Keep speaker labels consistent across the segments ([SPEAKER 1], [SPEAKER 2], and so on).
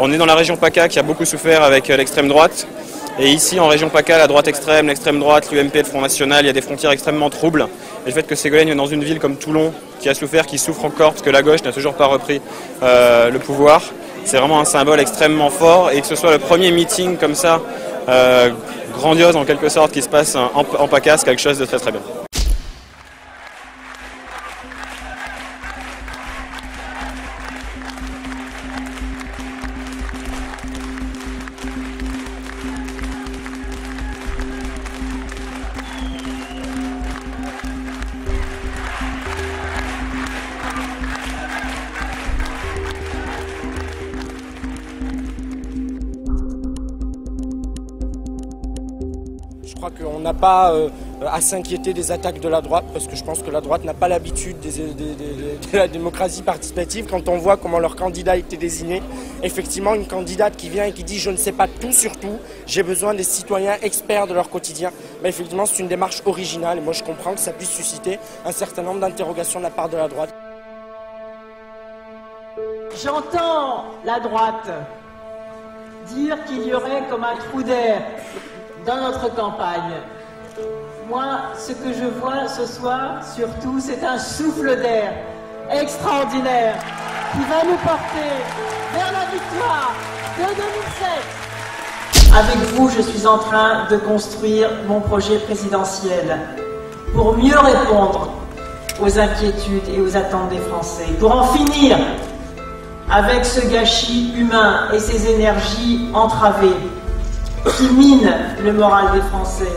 [SPEAKER 1] On est dans la région PACA qui a beaucoup souffert avec l'extrême droite. Et ici, en région PACA, la droite extrême, l'extrême droite, l'UMP, le Front National, il y a des frontières extrêmement troubles. Et le fait que Ségolène est dans une ville comme Toulon, qui a souffert, qui souffre encore, parce que la gauche n'a toujours pas repris le pouvoir, c'est vraiment un symbole extrêmement fort. Et que ce soit le premier meeting comme ça, grandiose en quelque sorte, qui se passe en PACA, c'est quelque chose de très très bien.
[SPEAKER 2] Je crois qu'on n'a pas à s'inquiéter des attaques de la droite, parce que je pense que la droite n'a pas l'habitude de la démocratie participative. Quand on voit comment leur candidat a été désigné, effectivement une candidate qui vient et qui dit « je ne sais pas tout sur tout, j'ai besoin des citoyens experts de leur quotidien », ben effectivement c'est une démarche originale et moi je comprends que ça puisse susciter un certain nombre d'interrogations de la part de la droite.
[SPEAKER 3] J'entends la droite dire qu'il y aurait comme un trou d'air dans notre campagne. Moi, ce que je vois ce soir, surtout, c'est un souffle d'air extraordinaire qui va nous porter vers la victoire de 2007. Avec vous, je suis en train de construire mon projet présidentiel pour mieux répondre aux inquiétudes et aux attentes des Français, pour en finir avec ce gâchis humain et ces énergies entravées qui minent le moral des Français.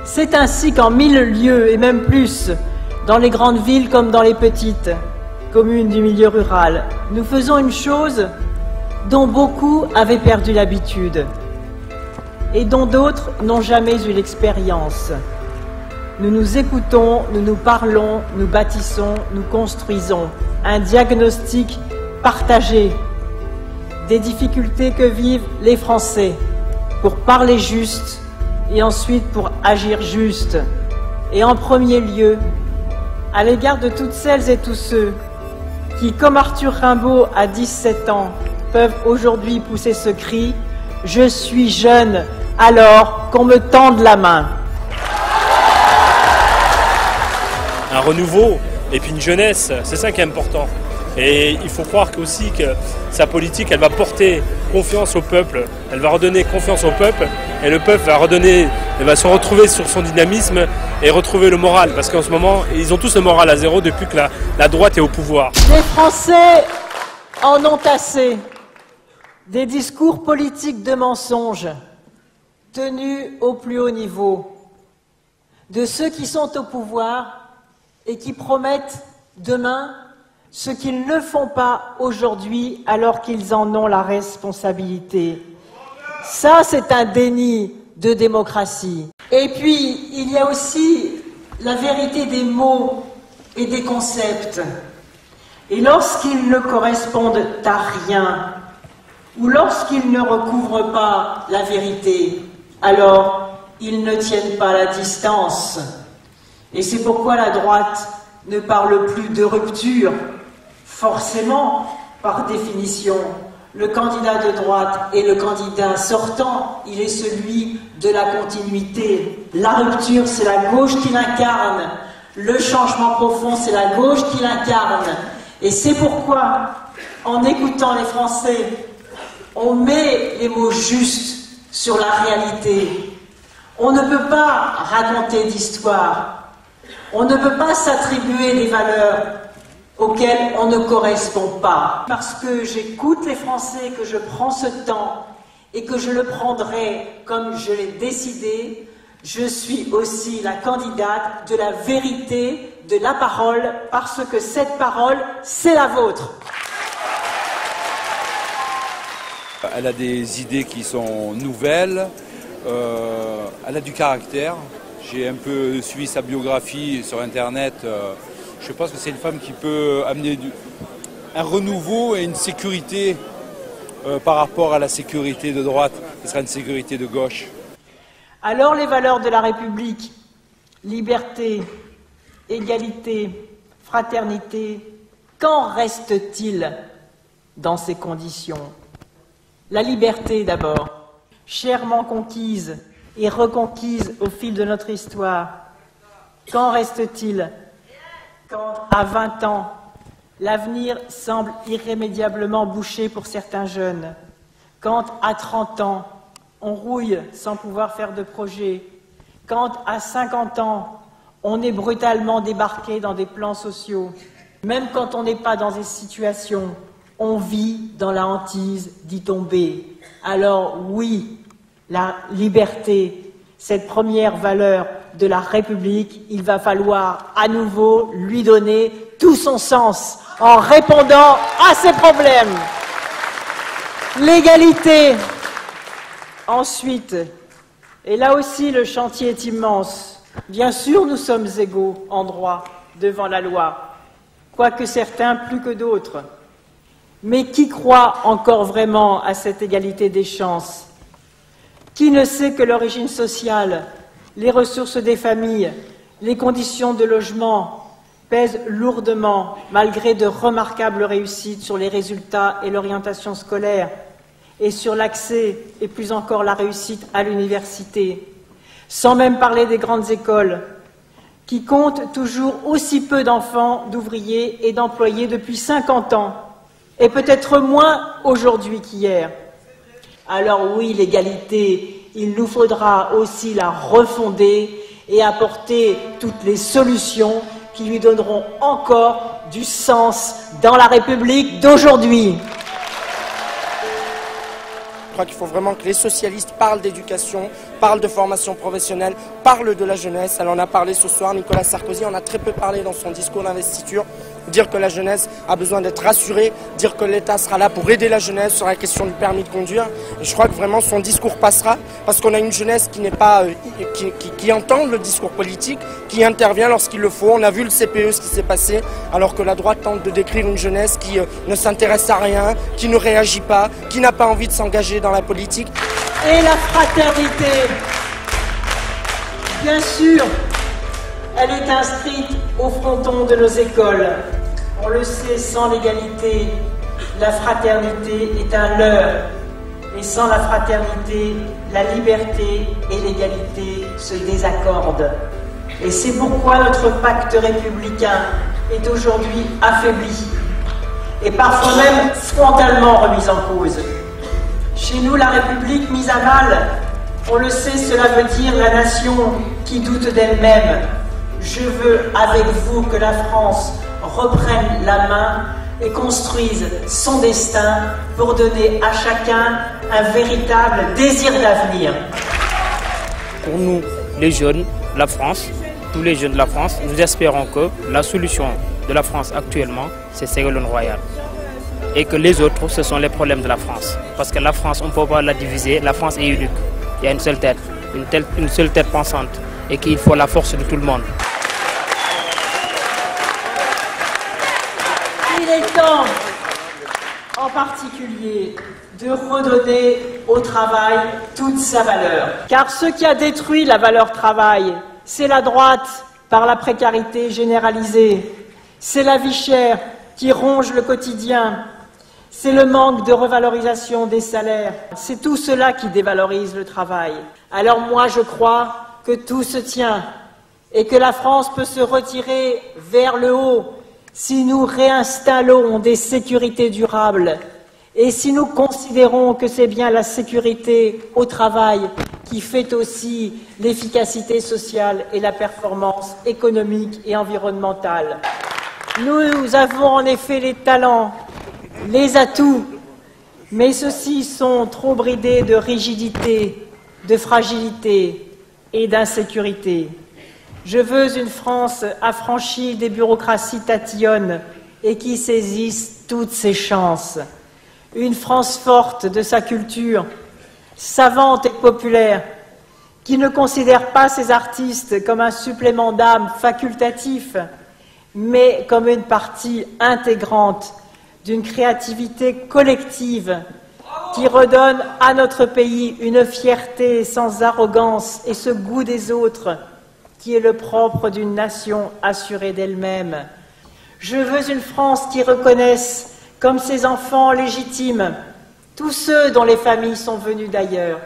[SPEAKER 3] C'est ainsi qu'en 1000 lieux et même plus, dans les grandes villes comme dans les petites communes du milieu rural, nous faisons une chose dont beaucoup avaient perdu l'habitude et dont d'autres n'ont jamais eu l'expérience. Nous nous écoutons, nous nous parlons, nous bâtissons, nous construisons un diagnostic partagé des difficultés que vivent les Français pour parler juste et ensuite pour agir juste. Et en premier lieu, à l'égard de toutes celles et tous ceux qui, comme Arthur Rimbaud à 17 ans, peuvent aujourd'hui pousser ce cri « Je suis jeune, alors qu'on me tende la main ».
[SPEAKER 4] Un renouveau et puis une jeunesse, c'est ça qui est important. Et il faut croire aussi que sa politique, elle va porter confiance au peuple, elle va redonner confiance au peuple, et le peuple va se retrouver sur son dynamisme et retrouver le moral. Parce qu'en ce moment, ils ont tous le moral à zéro depuis que la droite est au pouvoir.
[SPEAKER 3] Les Français en ont assez des discours politiques de mensonges tenus au plus haut niveau, de ceux qui sont au pouvoir et qui promettent demain ce qu'ils ne font pas aujourd'hui alors qu'ils en ont la responsabilité. Ça, c'est un déni de démocratie. Et puis, il y a aussi la vérité des mots et des concepts. Et lorsqu'ils ne correspondent à rien, ou lorsqu'ils ne recouvrent pas la vérité, alors ils ne tiennent pas la distance. Et c'est pourquoi la droite ne parle plus de rupture. Forcément, par définition, le candidat de droite et le candidat sortant, il est celui de la continuité. La rupture, c'est la gauche qui l'incarne. Le changement profond, c'est la gauche qui l'incarne. Et c'est pourquoi, en écoutant les Français, on met les mots justes sur la réalité. On ne peut pas raconter d'histoire. On ne peut pas s'attribuer des valeurs auxquelles on ne correspond pas. Parce que j'écoute les Français, que je prends ce temps et que je le prendrai comme je l'ai décidé, je suis aussi la candidate de la vérité, de la parole, parce que cette parole, c'est la vôtre.
[SPEAKER 5] Elle a des idées qui sont nouvelles, elle a du caractère. J'ai un peu suivi sa biographie sur Internet. Je pense que c'est une femme qui peut amener un renouveau et une sécurité par rapport à la sécurité de droite, qui sera une sécurité de gauche.
[SPEAKER 3] Alors les valeurs de la République, liberté, égalité, fraternité, qu'en reste-t-il dans ces conditions? La liberté d'abord, chèrement conquise et reconquise au fil de notre histoire. Qu'en reste-t-il quand, à 20 ans, l'avenir semble irrémédiablement bouché pour certains jeunes? Quand, à 30 ans, on rouille sans pouvoir faire de projet? Quand, à 50 ans, on est brutalement débarqué dans des plans sociaux? Même quand on n'est pas dans ces situations, on vit dans la hantise d'y tomber. Alors oui, la liberté, cette première valeur de la République, il va falloir à nouveau lui donner tout son sens en répondant à ces problèmes. L'égalité, ensuite, et là aussi le chantier est immense. Bien sûr, nous sommes égaux en droit devant la loi, quoique certains plus que d'autres. Mais qui croit encore vraiment à cette égalité des chances? Qui ne sait que l'origine sociale, les ressources des familles, les conditions de logement pèsent lourdement, malgré de remarquables réussites, sur les résultats et l'orientation scolaire, et sur l'accès, et plus encore la réussite à l'université, sans même parler des grandes écoles, qui comptent toujours aussi peu d'enfants, d'ouvriers et d'employés depuis 50 ans, et peut-être moins aujourd'hui qu'hier. Alors oui, l'égalité, il nous faudra aussi la refonder et apporter toutes les solutions qui lui donneront encore du sens dans la République d'aujourd'hui.
[SPEAKER 2] Je crois qu'il faut vraiment que les socialistes parlent d'éducation, parlent de formation professionnelle, parlent de la jeunesse. Elle en a parlé ce soir, Nicolas Sarkozy en a très peu parlé dans son discours d'investiture. Dire que la jeunesse a besoin d'être rassurée, dire que l'État sera là pour aider la jeunesse sur la question du permis de conduire. Et je crois que vraiment son discours passera, parce qu'on a une jeunesse qui n'est pas, qui entend le discours politique, qui intervient lorsqu'il le faut. On a vu le CPE, ce qui s'est passé, alors que la droite tente de décrire une jeunesse qui ne s'intéresse à rien, qui ne réagit pas, qui n'a pas envie de s'engager dans la politique.
[SPEAKER 3] Et la fraternité, bien sûr, elle est inscrite au fronton de nos écoles. On le sait, sans l'égalité, la fraternité est un leurre. Et sans la fraternité, la liberté et l'égalité se désaccordent. Et c'est pourquoi notre pacte républicain est aujourd'hui affaibli, et parfois même frontalement remis en cause. Chez nous, la République mise à mal, on le sait, cela veut dire la nation qui doute d'elle-même. Je veux, avec vous, que la France reprenne la main et construise son destin pour donner à chacun un véritable désir d'avenir.
[SPEAKER 6] Pour nous, les jeunes, la France, tous les jeunes de la France, nous espérons que la solution de la France actuellement, c'est Ségolène Royal. Et que les autres, ce sont les problèmes de la France. Parce que la France, on ne peut pas la diviser, la France est unique. Il y a une seule tête pensante, et qu'il faut la force de tout le monde.
[SPEAKER 3] Il est temps, en particulier, de redonner au travail toute sa valeur. Car ce qui a détruit la valeur travail, c'est la droite par la précarité généralisée. C'est la vie chère qui ronge le quotidien. C'est le manque de revalorisation des salaires. C'est tout cela qui dévalorise le travail. Alors moi, je crois que tout se tient et que la France peut se retirer vers le haut si nous réinstallons des sécurités durables et si nous considérons que c'est bien la sécurité au travail qui fait aussi l'efficacité sociale et la performance économique et environnementale. Nous avons en effet les talents, les atouts, mais ceux-ci sont trop bridés de rigidité, de fragilité et d'insécurité. Je veux une France affranchie des bureaucraties tatillonnes et qui saisisse toutes ses chances. Une France forte de sa culture, savante et populaire, qui ne considère pas ses artistes comme un supplément d'âme facultatif, mais comme une partie intégrante d'une créativité collective qui redonne à notre pays une fierté sans arrogance et ce goût des autres qui est le propre d'une nation assurée d'elle-même. Je veux une France qui reconnaisse comme ses enfants légitimes tous ceux dont les familles sont venues d'ailleurs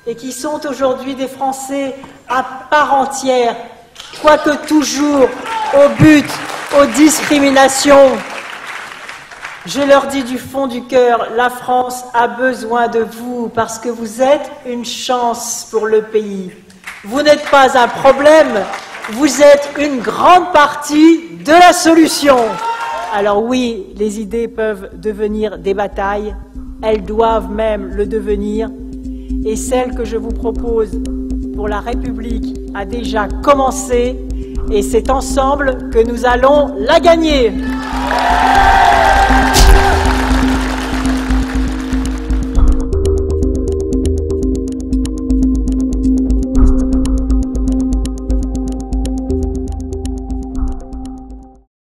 [SPEAKER 3] et qui sont aujourd'hui des Français à part entière, quoique toujours au but, aux discriminations. Je leur dis du fond du cœur, la France a besoin de vous parce que vous êtes une chance pour le pays. Vous n'êtes pas un problème, vous êtes une grande partie de la solution. Alors oui, les idées peuvent devenir des batailles, elles doivent même le devenir. Et celle que je vous propose pour la République a déjà commencé et c'est ensemble que nous allons la gagner.